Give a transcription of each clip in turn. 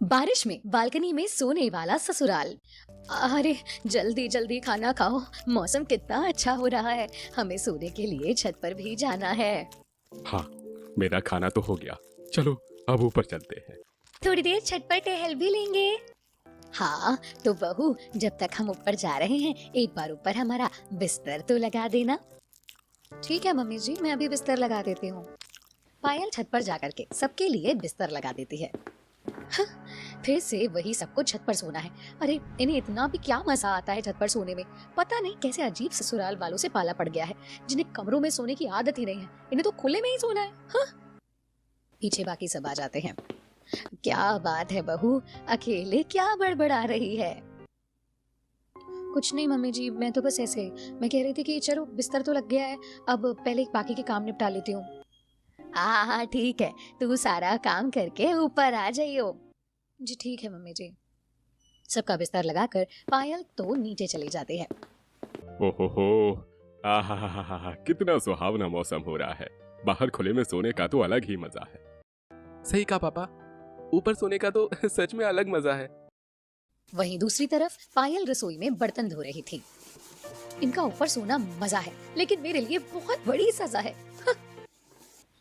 बारिश में बालकनी में सोने वाला ससुराल। अरे जल्दी जल्दी खाना खाओ, मौसम कितना अच्छा हो रहा है। हमें सोने के लिए छत पर भी जाना है। हाँ, मेरा खाना तो हो गया। चलो अब ऊपर चलते हैं। थोड़ी देर छत पर टहल भी लेंगे। हाँ तो बहू, जब तक हम ऊपर जा रहे हैं एक बार ऊपर हमारा बिस्तर तो लगा देना। ठीक है मम्मी जी, मैं अभी बिस्तर लगा देती हूँ। पायल छत पर जाकर के सबके लिए बिस्तर लगा देती है। हाँ, फिर से वही सबको छत पर सोना है। अरे इन्हें इतना भी क्या मजा आता है छत पर सोने में। पता नहीं कैसे अजीब ससुराल वालों से पाला पड़ गया है, जिन्हें कमरों में सोने की आदत ही नहीं है। इन्हें तो खुले में ही सोना है। हाँ। पीछे बाकी सब आ जाते हैं। क्या बात है बहू, अकेले क्या बड़बड़ा रही है? कुछ नहीं मम्मी जी, मैं तो बस ऐसे मैं कह रही थी कि चलो बिस्तर तो लग गया है, अब पहले बाकी के काम निपटा लेती हूँ। हाँ ठीक है, तू सारा काम करके ऊपर आ जाइयो। जी ठीक है मम्मी जी। सबका बिस्तर लगाकर पायल तो नीचे चली जाती है। ओहो हो, आहा, कितना सुहावना मौसम हो रहा है। बाहर खुले में सोने का तो अलग ही मजा है। सही कहा पापा, ऊपर सोने का तो सच में अलग मजा है। वहीं दूसरी तरफ पायल रसोई में बर्तन धो रही थी। इनका ऊपर सोना मजा है, लेकिन मेरे लिए बहुत बड़ी सजा है।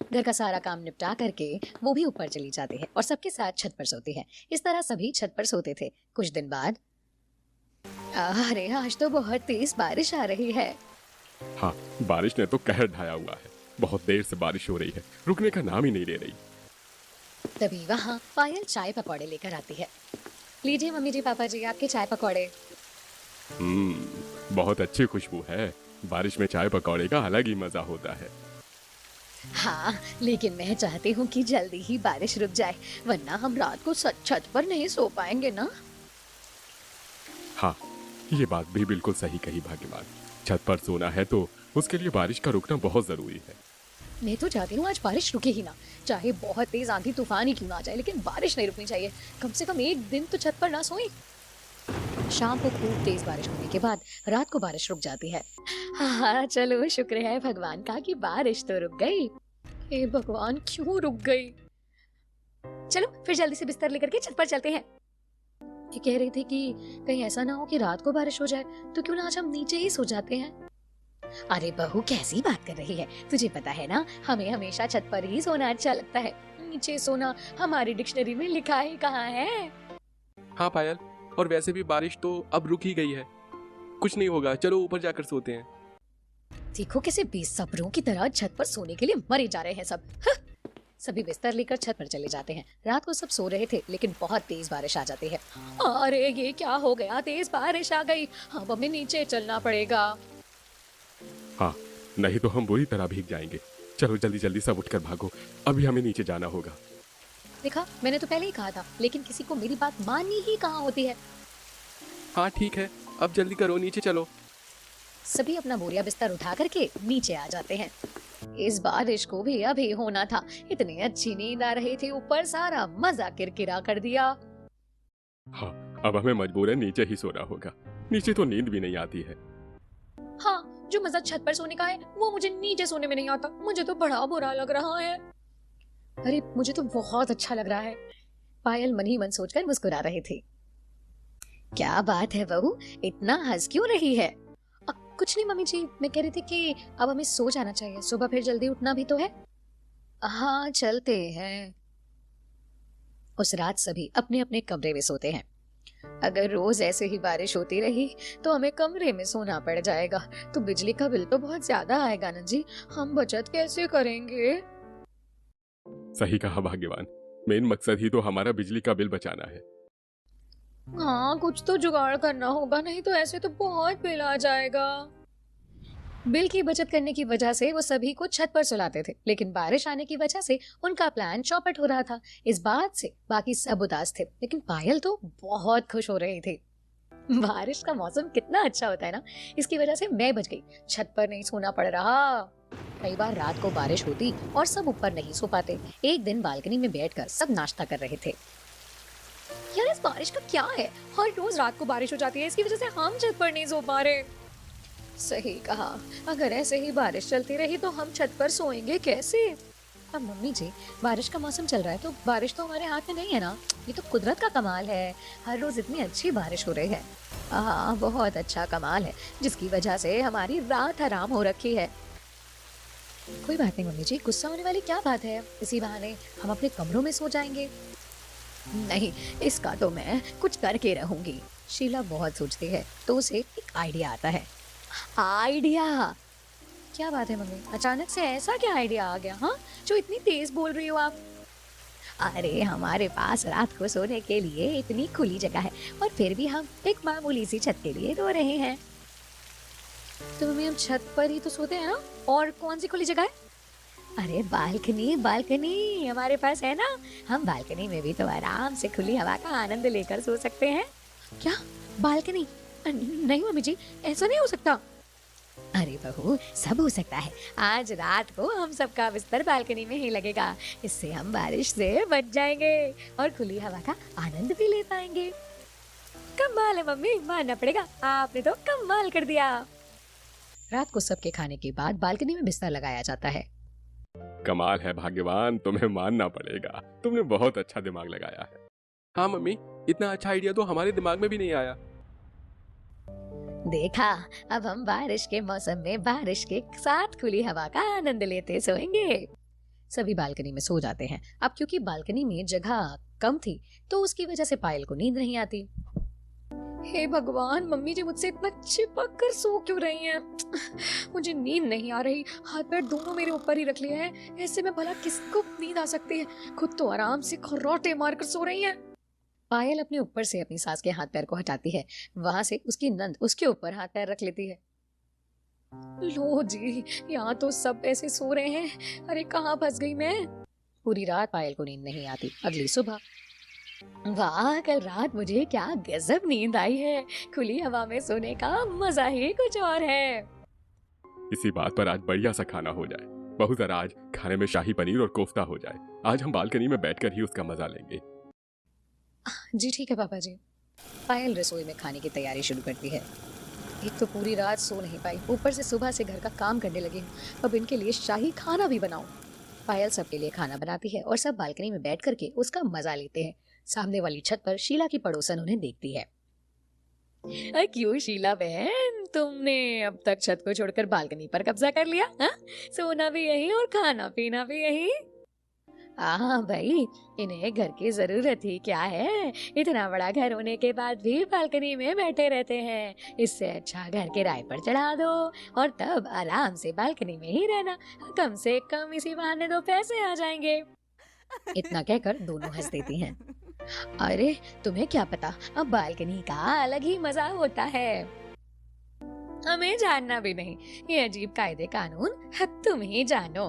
घर का सारा काम निपटा करके वो भी ऊपर चली जाती है और सबके साथ छत पर सोती है। इस तरह सभी छत पर सोते थे। कुछ दिन बाद अरे आज तो बहुत तेज बारिश आ रही है। हाँ, बारिश ने तो कहर ढाया हुआ है। बहुत देर से बारिश हो रही है, रुकने का नाम ही नहीं ले रही। तभी वहाँ पायल चाय पकौड़े लेकर आती है। लीजिए मम्मी जी, पापा जी, आपके चाय पकौड़े। बहुत अच्छी खुशबू है। बारिश में चाय पकौड़े का अलग ही मजा होता है। हाँ, लेकिन मैं चाहती हूँ कि जल्दी ही बारिश रुक जाए, वरना हम रात को छत पर नहीं सो पाएंगे ना। हाँ, ये बात भी बिल्कुल सही कही भाग्यवान। छत पर सोना है तो उसके लिए बारिश का रुकना बहुत जरूरी है। मैं तो चाहती हूँ आज बारिश रुके ही ना, चाहे बहुत तेज आंधी तूफान ही क्यों ना आ जाए, लेकिन बारिश नहीं रुकनी चाहिए। कम से कम एक दिन तो छत पर ना सोए। शाम को खूब तेज बारिश होने के बाद रात को बारिश रुक जाती है। हाँ चलो, शुक्र है भगवान का कि बारिश तो रुक गई। हे भगवान, क्यों रुक गई? चलो फिर जल्दी से बिस्तर लेकर के छत पर चलते हैं। ये कह रही थी कि कहीं ऐसा ना हो कि रात को बारिश हो जाए, तो क्यों ना आज हम नीचे ही सो जाते हैं। अरे बहू, कैसी बात कर रही है? तुझे पता है ना, हमें हमेशा छत पर ही सोना अच्छा लगता है। नीचे सोना हमारी डिक्शनरी में लिखा ही कहाँ है। हाँ पायल, और वैसे भी बारिश तो अब रुक ही गई है, कुछ नहीं होगा, चलो ऊपर जाकर सोते हैं। देखो कैसे बेसब्रों की तरह छत पर सोने के लिए मरे जा रहे हैं सब। सभी बिस्तर लेकर छत पर चले जाते हैं। रात को सब सो रहे थे, लेकिन बहुत तेज बारिश आ जाती है। अरे ये क्या हो गया, तेज बारिश आ गई। हाँ, हमें नीचे चलना पड़ेगा। हाँ, नहीं तो हम बुरी तरह भीग जाएंगे। चलो जल्दी जल्दी सब उठकर भागो, अभी हमें नीचे जाना होगा। देखा, मैंने तो पहले ही कहा था, लेकिन किसी को मेरी बात माननी ही कहाँ होती है। हाँ ठीक है, अब जल्दी करो, नीचे चलो। सभी अपना बोरिया बिस्तर उठा करके नीचे आ जाते हैं। इस बारिश को भी अभी होना था। इतनी अच्छी नींद आ रही थी, ऊपर सारा मजा किरकिरा कर दिया। हाँ, अब हमें मजबूरन नीचे ही सोना होगा। नीचे तो नींद भी नहीं आती है। हाँ, जो मजा छत पर सोने का है वो मुझे नीचे सोने में नहीं आता। मुझे तो बड़ा बुरा लग रहा है। अरे मुझे तो बहुत अच्छा लग रहा है। पायल मन ही मन सोचकर मुस्कुरा रही थी। क्या बात है बहू, इतना हंस क्यों रही है? कुछ नहीं मम्मी जी, मैं कह रही थी कि अब हमें सो जाना चाहिए, सुबह फिर जल्दी उठना भी तो है। हाँ चलते हैं। उस रात सभी अपने अपने कमरे में सोते हैं। अगर रोज ऐसे ही बारिश होती रही तो हमें कमरे में सोना पड़ जाएगा, तो बिजली का बिल तो बहुत ज्यादा आएगा ना जी। हम बचत कैसे करेंगे? सही कहा भाग्यवान, मेन मकसद ही तो हमारा बिजली का बिल बचाना है। हाँ, कुछ तो जुगाड़ करना होगा, नहीं तो ऐसे तो बहुत बिल आ जाएगा। बिल की बचत करने की वजह से वो सभी को छत पर सुलाते थे, लेकिन बारिश आने की वजह से उनका प्लान चौपट हो रहा था। इस बात से बाकी सब उदास थे, लेकिन पायल तो बहुत खुश हो रही थी। बारिश का मौसम कितना अच्छा होता है ना, इसकी वजह से मैं बच गई, छत पर नहीं सोना पड़ रहा। कई बार रात को बारिश होती और सब ऊपर नहीं सो पाते। एक दिन बालकनी में बैठकर सब नाश्ता कर रहे थे। यार इस बारिश का क्या है, हर रोज रात को बारिश हो जाती है, इसकी वजह से हम छत पर नहीं सो पा रहे। सही कहा, अगर ऐसे ही बारिश चलती रही तो हम छत पर सोएंगे कैसे? अब मम्मी जी, बारिश का मौसम चल रहा है तो बारिश तो हमारे हाथ में नहीं है ना। ये तो कुदरत का कमाल है। हर रोज इतनी अच्छी बारिश हो रही है। हाँ, बहुत अच्छा कमाल है, जिसकी वजह से हमारी रात हराम हो रखी है। कोई बात नहीं मम्मी जी, गुस्सा होने वाली क्या बात है। इसी बहाने हम अपने कमरों में सो जाएंगे। नहीं, इसका तो मैं कुछ करके रहूंगी। शीला बहुत सोचती है तो उसे एक आइडिया आता है। आइडिया? क्या बात है मम्मी, अचानक से ऐसा क्या आइडिया आ गया? हाँ, जो इतनी तेज बोल रही हो आप। अरे हमारे पास रात को सोने के लिए इतनी खुली जगह है और फिर भी हम एक मामूली सी छत के लिए रो रहे हैं। तो मम्मी हम छत पर ही तो सोते हैं ना, और कौन सी खुली जगह है? अरे बालकनी, बालकनी हमारे पास है ना। हम बालकनी में भी तो आराम से खुली हवा का आनंद लेकर सो सकते हैं। क्या बालकनी? नहीं मम्मी जी, ऐसा नहीं हो सकता। अरे बहू, सब हो सकता है। आज रात को हम सबका बिस्तर बालकनी में ही लगेगा। इससे हम बारिश से बच जाएंगे और खुली हवा का आनंद भी ले पाएंगे। कमाल है मम्मी, मानना पड़ेगा, आपने तो कमाल कर दिया। रात को सबके खाने के बाद बालकनी में बिस्तर लगाया जाता है। कमाल है भाग्यवान, तुम्हें मानना पड़ेगा, तुमने बहुत अच्छा दिमाग लगाया है। हाँ मम्मी, इतना अच्छा आइडिया तो हमारे दिमाग में भी नहीं आया। देखा, अब हम बारिश के मौसम में बारिश के साथ खुली हवा का आनंद लेते सोएंगे। सभी बालकनी में सो जाते हैं। अब क्योंकि बालकनी में जगह कम थी तो उसकी वजह से पायल को नींद नहीं आती। हे भगवान, मम्मी जी मुझसे इतना चिपक कर सो क्यों रही हैं? मुझे नींद नहीं आ रही। हाथ पैर दोनों मेरे ऊपर ही रख लिए हैं। ऐसे में भला किसको नींद आ सकती है? खुद तो आराम से खर्राटे मारकर सो रही हैं। पायल अपने ऊपर से अपनी सास के हाथ पैर को हटाती है। वहां से उसकी नंद उसके ऊपर हाथ पैर रख लेती है। लो जी, यहाँ तो सब ऐसे सो रहे हैं। अरे कहाँ फंस गई मैं? पूरी रात पायल को नींद नहीं आती। अगली सुबह, वाह, कल रात मुझे क्या गजब नींद आई है। खुली हवा में सोने का मजा ही कुछ और है। इसी बात पर आज बढ़िया सा खाना हो जाए। बहुत जरा आज खाने में शाही पनीर और कोफ्ता हो जाए। आज हम बालकनी में बैठकर ही उसका मजा लेंगे। जी ठीक है पापा जी। पायल रसोई में खाने की तैयारी शुरू करती है। एक तो पूरी रात सो नहीं पाई, ऊपर से सुबह से घर का काम करने लगी हूँ। अब इनके लिए शाही खाना भी बनाऊं। पायल सबके लिए खाना बनाती है और सब बालकनी में बैठ करके उसका मजा लेते हैं। सामने वाली छत पर शीला की पड़ोसन उन्हें देखती है। क्यों शीला बहन, तुमने अब तक छत को छोड़कर बालकनी पर कब्जा कर लिया? हा? सोना भी यही और खाना पीना भी यही? हाँ भाई, इन्हें घर की जरूरत ही क्या है। इतना बड़ा घर होने के बाद भी बालकनी में बैठे रहते हैं। इससे अच्छा घर किराए पर चढ़ा दो और तब आराम से बालकनी में ही रहना। कम से कम इसी बहाने 2 पैसे आ जाएंगे। इतना कहकर दोनों हंस देती हैं। अरे तुम्हें क्या पता, अब बालकनी का अलग ही मजा होता है। हमें जानना भी नहीं, ये अजीब कायदे कानून तुम ही जानो।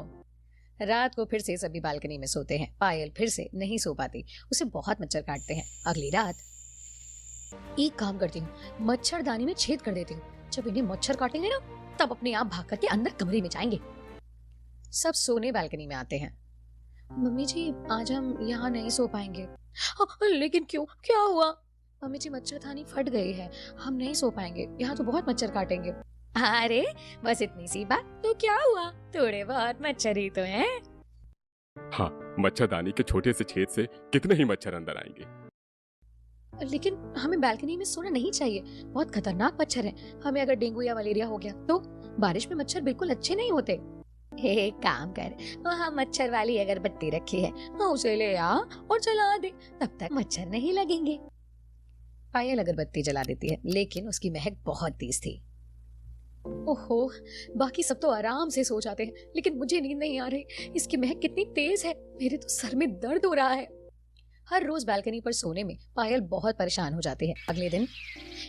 रात को फिर से सभी बालकनी में सोते हैं। पायल फिर से नहीं सो पाती, उसे बहुत मच्छर काटते हैं। अगली रात, एक काम करती हूँ, मच्छरदानी में छेद कर देती हूँ। जब इन्हें मच्छर काटेंगे ना, तब अपने आप भाग करके अंदर कमरे में जाएंगे। सब सोने बालकनी में आते हैं। मम्मी जी, आज हम यहाँ नहीं सो पाएंगे। लेकिन क्यों, क्या हुआ? मम्मी जी, मच्छरदानी फट गई है, हम नहीं सो पाएंगे, यहाँ तो बहुत मच्छर काटेंगे। अरे बस इतनी सी बात, तो क्या हुआ? थोड़े बहुत मच्छर ही तो हैं। हाँ, मच्छरदानी के छोटे से छेद से कितने ही मच्छर अंदर आएंगे। लेकिन हमें बालकनी में सोना नहीं चाहिए, बहुत खतरनाक मच्छर है। हमें अगर डेंगू या मलेरिया हो गया तो? बारिश में मच्छर बिल्कुल अच्छे नहीं होते। एक काम कर, वहाँ मच्छर वाली अगरबत्ती रखी है, उसे ले आ और जला दे, तब तक मच्छर नहीं लगेंगे। पायल अगरबत्ती जला देती है, लेकिन उसकी महक बहुत तेज थी। ओहो, बाकी सब तो आराम से सो जाते हैं, लेकिन मुझे नींद नहीं आ रही। इसकी महक कितनी तेज है, मेरे तो सर में दर्द हो रहा है। हर रोज बालकनी पर सोने में पायल बहुत परेशान हो जाती है। अगले दिन,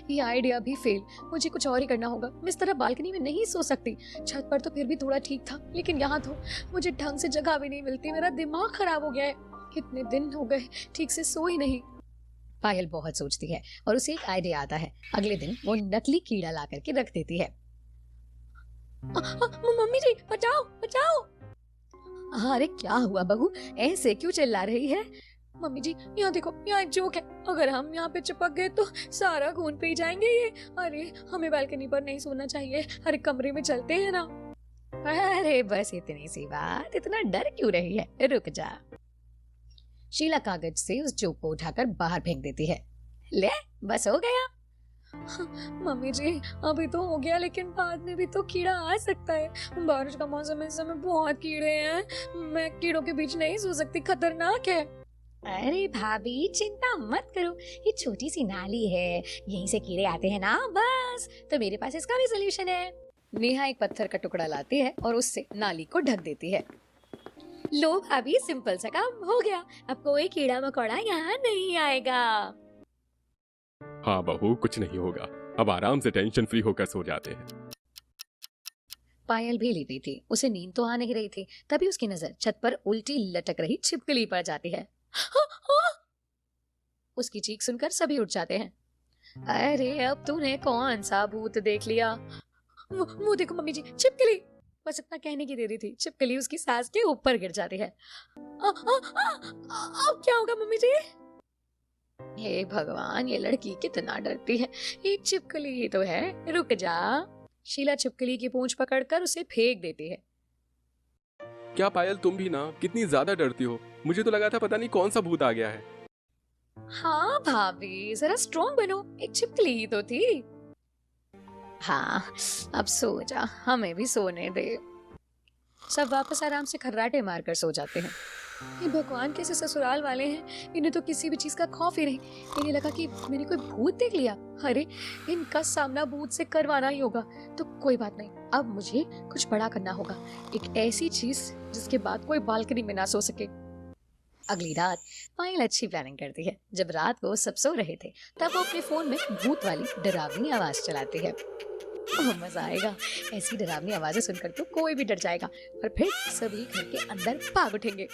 ये आइडिया भी फेल, मुझे कुछ और ही करना होगा। मैं इस तरह बालकनी में नहीं सो सकती। छत पर तो फिर भी थोड़ा ठीक था, लेकिन यहाँ तो मुझे ढंग से जगह भी नहीं मिलती। मेरा दिमाग खराब हो गया है, कितने दिन हो गए ठीक से सो ही नहीं। पायल बहुत सोचती है और उसे एक आइडिया आता है। अगले दिन वो नकली कीड़ा ला करके रख देती है। मम्मी जी, बचाओ बचाओ। अरे क्या हुआ बहू, ऐसे क्यों चिल्ला रही है? मम्मी जी, यहाँ देखो, यहाँ एक जोक है। अगर हम यहाँ पे चिपक गए तो सारा खून पी जाएंगे ये। अरे हमें बालकनी पर नहीं सोना चाहिए, अरे कमरे में चलते हैं ना। अरे बस इतनी सी बात, इतना डर क्यों रही है, रुक जा। शीला कागज से उस जोक को उठाकर बाहर फेंक देती है। ले, बस हो गया। मम्मी जी, अभी तो हो गया, लेकिन बाद में भी तो कीड़ा आ सकता है। बारिश का मौसम है, इस समय बहुत कीड़े हैं। मैं कीड़ों के बीच नहीं सो सकती, खतरनाक है। अरे भाभी, चिंता मत करो, ये छोटी सी नाली है, यहीं से कीड़े आते हैं ना, बस। तो मेरे पास इसका भी सोल्यूशन है। नेहा एक पत्थर का टुकड़ा लाती है और उससे नाली को ढक देती है। लो भाभी, सिंपल सा काम हो गया, अब कोई कीड़ा मकोड़ा यहाँ नहीं आएगा। हाँ बहू, कुछ नहीं होगा। अब आराम से टेंशन फ्री होकर सो जाते हैं। पायल भी लेटी थी, उसे नींद तो आ नहीं रही थी। तभी उसकी नजर छत पर उल्टी लटक रही छिपकली पर जाती है। हाँ, हाँ! उसकी चीख सुनकर सभी उठ जाते हैं। अरे, अब तूने कौन सा भूत देख लिया? वो देखो मम्मी जी, छिपकली। बस इतना कहने की देरी थी, छिपकली उसकी सांस के ऊपर गिर जाती है। अब क्या होगा मम्मी जी? हे भगवान, ये लड़की कितना डरती है। एक छिपकली ही तो है, रुक जा। शीला छिपकली की पूंछ पकड़कर उसे फेंक देती है। क्या पायल, तुम भी ना कितनी ज्यादा डरती हो। मुझे तो लगा था पता नहीं कौन सा भूत आ गया है। हाँ भाभी, जरा स्ट्रॉन्ग बनो, एक छिपकली ही तो थी। हाँ, अब सो जा, हमें भी सोने दे। सब वापस आराम से खर्राटे मारकर सो जाते हैं। ये भगवान, कैसे ससुराल वाले हैं, इन्हें तो किसी भी चीज का खौफ ही नहीं। इन्हें लगा कि मैंने कोई भूत देख लिया। अरे, इनका सामना भूत से करवाना ही होगा। तो कोई बात नहीं, अब मुझे कुछ बड़ा करना होगा, एक ऐसी चीज जिसके बाद कोई बालकनी में ना सो सके। अगली रात पायल अच्छी प्लानिंग करती है। जब रात को सब सो रहे थे, तब वो अपने फोन में भूत वाली डरावनी आवाज चलाती है। ओह, मजा आएगा, ऐसी डरावनी आवाजें सुनकर तो कोई भी डर जाएगा और फिर सभी घर के अंदर भाग उठेंगे।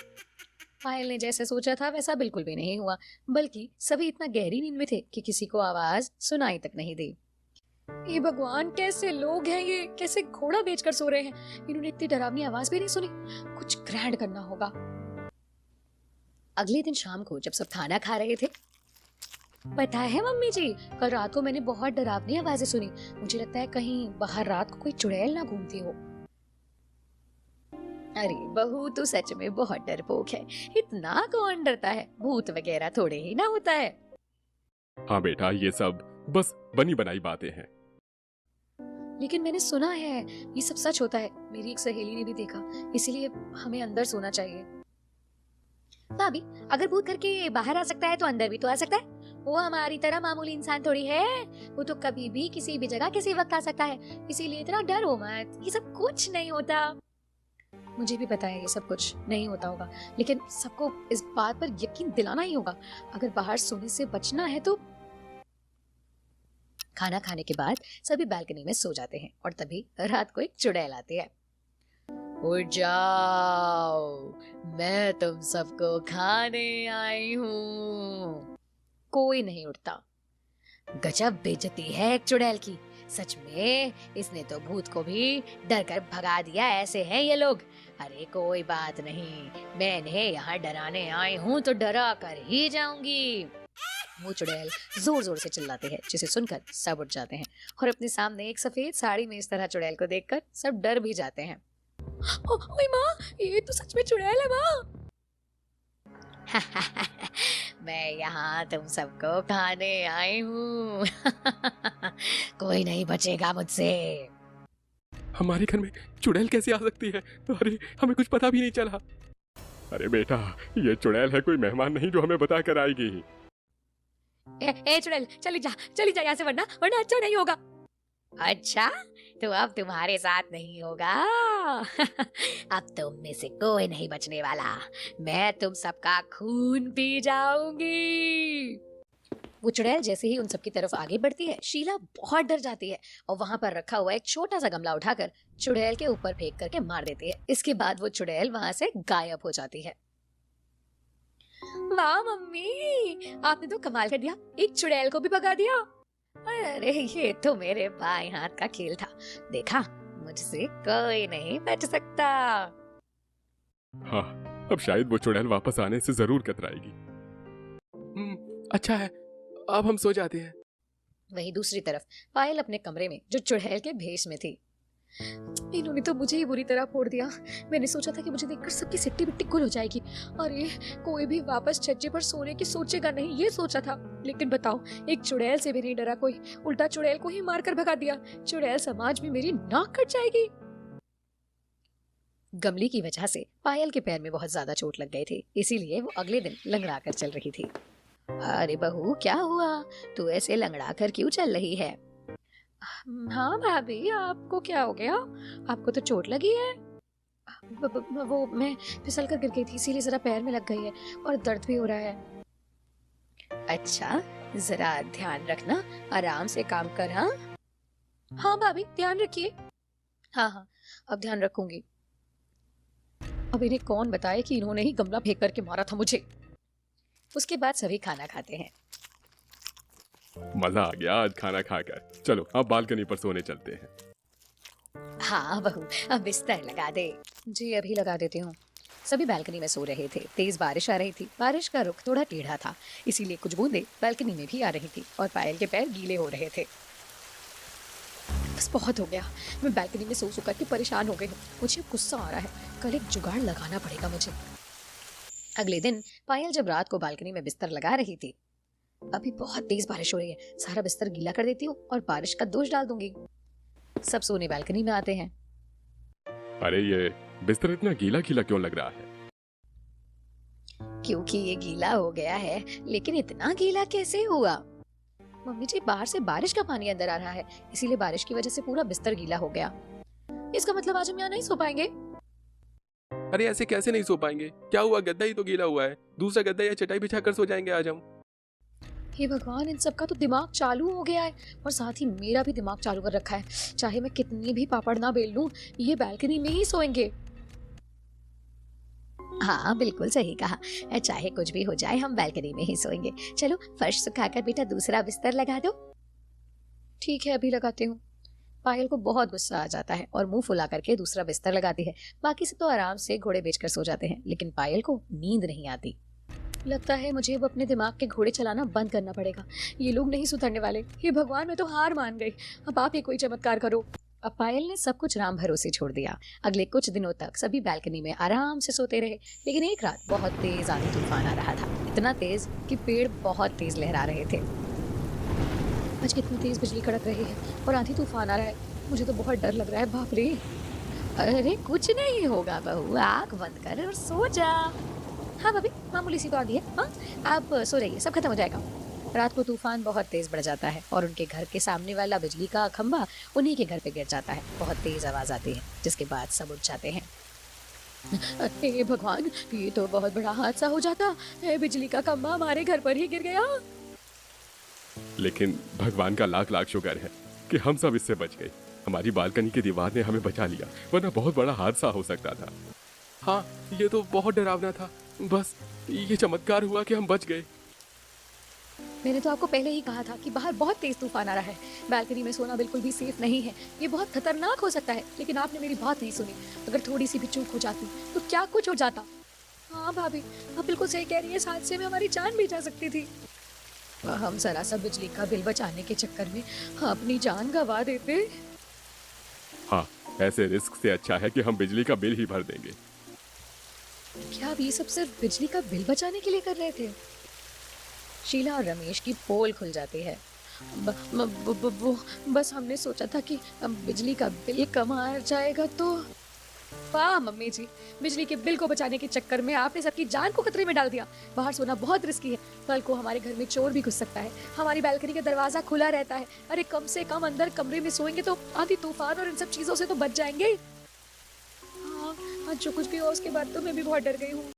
पायल ने जैसे सोचा था वैसा बिल्कुल भी नहीं हुआ, बल्कि सभी इतना गहरी नींद में थे कि किसी को आवाज सुनाई तक नहीं दी। ये भगवान, कैसे लोग हैं ये, कैसे घोड़ा बेचकर सो रहे हैं। इन्होंने इतनी डरावनी आवाज भी नहीं सुनी। कुछ ग्रैंड करना होगा। अगले दिन शाम को जब सब खाना खा रहे थे, पता है मम्मी जी, कल रात को मैंने बहुत डरावनी आवाजें सुनी। मुझे लगता है कहीं बाहर रात को कोई चुड़ैल ना घूमती हो। अरे बहू, तू सच में बहुत डरपोक है। इतना कौन डरता है, भूत वगैरह थोड़े ही ना होता है। हाँ बेटा, ये सब बस बनी बनाई बातें हैं। लेकिन मैंने सुना है ये सब सच होता है। मेरी एक सहेली ने भी देखा, इसीलिए हमें अंदर सोना चाहिए। भाभी, अगर भूत घर के बाहर आ सकता है तो अंदर भी तो आ सकता है। वो हमारी तरह मामूली इंसान थोड़ी है, वो तो कभी भी किसी भी जगह किसी वक्त आ सकता है। इसीलिए इतना डरो मत, ये सब कुछ नहीं होता। मुझे भी पता है ये सब कुछ नहीं होता होगा, लेकिन सबको इस बात पर यकीन दिलाना ही होगा। अगर बाहर सोने से बचना है तो। खाना खाने के बाद सभी बालकनी में सो जाते हैं और तभी रात को एक चुड़ैल आती है। उठ जाओ, मैं तुम सबको खाने आई हूँ। कोई नहीं उठता। गजब बेइज्जती है एक चुड़ैल की। सच में इसने तो भूत को भी डर कर भगा दिया। ऐसे हैं ये लोग। अरे कोई बात नहीं, मैं इन्हें यहाँ डराने आई हूँ तो डरा कर ही जाऊंगी। वो चुड़ैल जोर जोर से चिल्लाते हैं, जिसे सुनकर सब उठ जाते हैं और अपने सामने एक सफेद साड़ी में इस तरह चुड़ैल को देखकर सब डर भी जाते हैं। ओए माँ, ये तो सच में चुड़ैल है माँ। मैं यहाँ तुम सबको खाने आई हूँ। कोई नहीं बचेगा मुझसे। हमारे घर में चुड़ैल कैसे आ सकती है? अरे, हमें कुछ पता भी नहीं चला। अरे बेटा, ये चुड़ैल है, कोई मेहमान नहीं जो हमें बता कर आएगी। ए चुड़ैल, चली जा यहाँ से, वरना अच्छा नहीं होगा। अच्छा, तो अब तुम्हारे साथ नहीं होगा। अब तुम में से कोई नहीं बचने वाला। मैं तुम सबका खून पी जाऊंगी। वो चुड़ैल जैसे ही उन सबकी तरफ आगे बढ़ती है, शीला बहुत डर जाती है और वहां पर रखा हुआ एक छोटा सा गमला उठाकर चुड़ैल के ऊपर फेंक करके मार देती है। इसके बाद वो चुड़ैल वहां से गायब हो जाती है। वाह मम्मी, आपने तो कमाल कर दिया, एक चुड़ैल को भी भगा दिया। अरे ये तो मेरे बाएं हाथ का खेल था। देखा, मुझसे कोई नहीं बच सकता। हाँ, अब शायद वो चुड़ैल वापस आने से जरूर कतराएगी। अच्छा है, अब हम सो जाते हैं। वहीं दूसरी तरफ पायल अपने कमरे में जो चुड़ैल के भेष में थी। इन्होंने तो मुझे ही बुरी तरह फोड़ दिया। मैंने सोचा था कि मुझे देखकर सबकी सिट्टी बिट्टी गुल हो जाएगी और ये कोई भी वापस छज्जे पर सोने की सोचेगा नहीं, ये सोचा था। लेकिन बताओ, एक चुड़ैल से भी नहीं डरा कोई, उल्टा चुड़ैल को ही मारकर भगा दिया। चुड़ैल समाज में मेरी नाक कट जाएगी। गमली की वजह से पायल के पैर में बहुत ज्यादा चोट लग गई थी, इसीलिए वो अगले दिन लंगड़ा कर चल रही थी। अरे बहू, क्या हुआ? तू ऐसे लंगड़ा कर क्यों चल रही है? हाँ भाभी, आपको क्या हो गया? आपको तो चोट लगी है। वो मैं फिसल कर गिर गई थी, इसीलिए जरा पैर में लग गई है और दर्द भी हो रहा है। अच्छा, जरा ध्यान रखना, आराम से काम कर। हाँ हाँ भाभी, ध्यान रखिए। हाँ हाँ, अब ध्यान रखूंगी। अब इन्हें कौन बताए कि इन्होंने ही गमला फेंक करके मारा था मुझे। उसके बाद सभी खाना खाते हैं। मजा आ गया आज खाना खाकर। चलो अब बालकनी पर सोने चलते हैं। हाँ बहू, अब बिस्तर लगा दे। जी अभी लगा देती हूँ। सभी बालकनी में सो रहे थे। तेज बारिश आ रही थी। बारिश का रुख थोड़ा टेढ़ा था, इसीलिए कुछ बूंदें बालकनी में भी आ रही थी और पायल के पैर गीले हो रहे थे। बस बहुत हो गया, मैं बालकनी में सो करके परेशान हो गई हूँ। मुझे गुस्सा आ रहा है, कल एक जुगाड़ लगाना पड़ेगा मुझे। अगले दिन पायल जब रात को बालकनी में बिस्तर लगा रही थी, अभी बहुत तेज बारिश हो रही है, सारा बिस्तर गीला कर देती हूँ और बारिश का दोष डाल दूंगी। सब सोने बालकनी में आते हैं। अरे ये बिस्तर इतना गीला गीला क्यों लग रहा है? क्योंकि ये गीला हो गया है। लेकिन इतना गीला कैसे हुआ? मम्मी जी, बाहर से बारिश का पानी अंदर आ रहा है, इसीलिए बारिश की वजह से पूरा बिस्तर गीला हो गया। इसका मतलब आज हम यहाँ नहीं सो पाएंगे। अरे ऐसे कैसे नहीं सो पाएंगे? क्या हुआ, गद्दा ही तो गीला हुआ है, दूसरा गद्दा या चटाई बिछाकर सो जाएंगे आज हम। हे भगवान, इन सबका तो दिमाग चालू हो गया है और साथ ही मेरा भी दिमाग चालू कर रखा है। चाहे मैं कितनी भी पापड़ ना बेल लूं, ये बालकनी में ही सोएंगे। हाँ बिल्कुल सही कहा, चाहे कुछ भी हो जाए हम बालकनी में ही सोएंगे। चलो फर्श सुखाकर बेटा दूसरा बिस्तर लगा दो। ठीक है, अभी लगाती हूँ। पायल को बहुत गुस्सा आ जाता है और मुंह फुला करके दूसरा बिस्तर लगाती है। बाकी सब तो आराम से घोड़े बेचकर सो जाते हैं, लेकिन पायल को नींद नहीं आती। लगता है मुझे अब अपने दिमाग के घोड़े चलाना बंद करना पड़ेगा। ये लोग नहीं सुधरने वाले। हे भगवान, मैं तो हार मान गई। अब आप ही कोई चमत्कार करो। अब पायल ने सब कुछ राम भरोसे छोड़ दिया। अगले कुछ दिनों तक सभी बालकनी में आराम से सोते रहे, लेकिन एक रात बहुत तेज आंधी तूफान आ रहा था। इतना तेज कि पेड़ बहुत तेज लहरा रहे थे। आज कितनी तेज बिजली कड़क रही है और आंधी तूफान आ रहा है। मुझे तो बहुत डर लग रहा है। बाप रे। अरे कुछ नहीं होगा बहू, आँख बंद कर और सो जा। हाँ भाभी, मामूली सी तो आगी है। हाँ, आप सो जाइए, सब खत्म हो जाएगा। रात को तूफान बहुत तेज बढ़ जाता है और उनके घर के सामने वाला बिजली का खंभा उन्हीं के घर पे गिर जाता है। बहुत तेज आवाज आती है, जिसके बाद सब उठ जाते हैं। हे भगवान, ये तो बहुत बड़ा हादसा हो जाता है। बिजली का खंभा हमारे घर पर ही गिर गया। लेकिन भगवान का लाख लाख शुक्र है कि हम सब इससे बच गए। हमारी बालकनी की दीवार ने हमें बचा लिया, वरना बहुत बड़ा हादसा हो सकता था। हाँ, ये तो बहुत डरावना था। बस ये चमत्कार हुआ कि हम बच गए। मैंने तो आपको पहले ही कहा था कि बाहर बहुत तेज तूफान आ रहा है। बालकनी में सोना बिल्कुल भी सेफ नहीं है, ये बहुत खतरनाक हो सकता है। लेकिन आपने मेरी बात नहीं सुनी। अगर थोड़ी सी भी चूक हो जाती तो क्या कुछ हो जाता। हाँ भाभी, आप बिल्कुल सही कह रही है। इस हादसे में हमारी जान भी जा सकती थी। हम जरा सा बिजली का बिल बचाने के चक्कर में अपनी जान गंवा देते। हाँ, ऐसे रिस्क से अच्छा है कि हम बिजली का बिल ही भर देंगे। क्या आप ये सब सिर्फ बिजली का बिल बचाने के लिए कर रहे थे? शीला और रमेश की पोल खुल जाती है। बस हमने सोचा था कि बिजली का बिल कम आ जाएगा तो। वाह मम्मी जी, बिजली के बिल को बचाने के चक्कर में आपने सबकी जान को खतरे में डाल दिया। बाहर सोना बहुत रिस्की है, कल को हमारे घर में चोर भी घुस सकता है। हमारी बालकनी का दरवाजा खुला रहता है। अरे कम से कम अंदर कमरे में सोएंगे तो आंधी तूफान और इन सब चीजों से तो बच जाएंगे। हाँ, जो कुछ भी हो उसके बाद तो मैं भी बहुत डर गई हूँ।